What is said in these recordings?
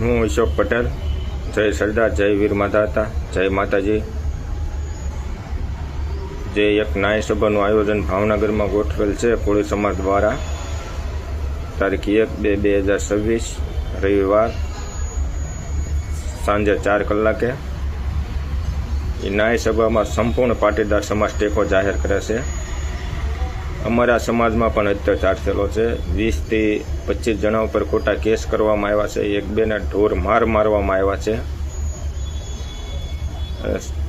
હું અશોક પટેલ, જય સરદાર, જય વીર માતા, જય માતાજી. જે એક ન્યાય સભાનું આયોજન ભાવનગરમાં ગોઠવેલ છે કોળી સમાજ દ્વારા તારીખ 1/2/2026 રવિવાર સાંજે 4 કલાકે. એ ન્યાય સભામાં સંપૂર્ણ પાટીદાર સમાજ ટેકો જાહેર કરે છે. અમારા સમાજમાં પણ અત્યાચાર થયેલો છે. 20 થી 25 જણા ઉપર ખોટા કેસ કરવામાં આવ્યા છે. એક બેને ઢોર મારવામાં આવ્યા છે.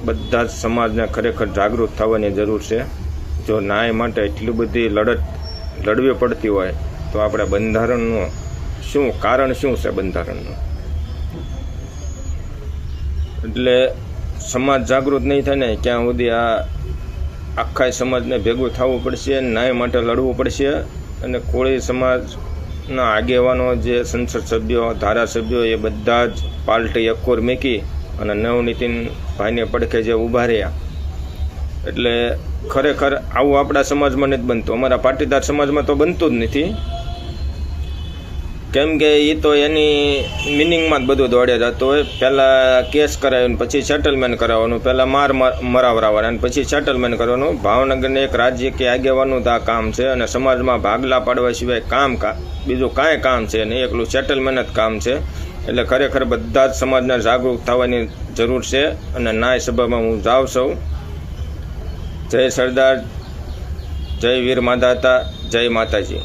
બધા જ સમાજને ખરેખર જાગૃત થવાની જરૂર છે. જો ન્યાય માટે એટલી બધી લડવી પડતી હોય તો આપણે બંધારણનું શું કારણ શું છે બંધારણનું? એટલે સમાજ જાગૃત નહીં થાય ને ક્યાં સુધી આ આખા સમાજને ભેગું થવું પડશે, ન્યાય માટે લડવું પડશે. અને કોળી સમાજના આગેવાનો જે સંસદ સભ્યો, ધારાસભ્યો એ બધા જ પાર્ટી એકોર મૂકી અને નવનીતિનભાઈને પડખે જે ઊભા રહ્યા. એટલે ખરેખર આવું આપણા સમાજમાં નથી બનતું. અમારા પાટીદાર સમાજમાં તો બનતું જ નથી. કેમ કે એ તો એની મિનિંગમાં જ બધું દોડ્યા જતું હોય. પહેલાં કેસ કરાવીને પછી સેટલમેન્ટ કરાવવાનું, પહેલાં મરાવરાવવાના અને પછી સેટલમેન્ટ કરવાનું. ભાવનગરને એક રાજ્ય કે આગેવાનું જ આ કામ છે અને સમાજમાં ભાગલા પાડવા સિવાય બીજું કાંઈ કામ છે નહીં, એકલું સેટલમેન્ટ જ કામ છે. એટલે ખરેખર બધા જ સમાજને જાગૃત થવાની જરૂર છે. અને ન્યાય સભામાં હું જાઉં છું. જય સરદાર, જય વીર માતા, જય માતાજી.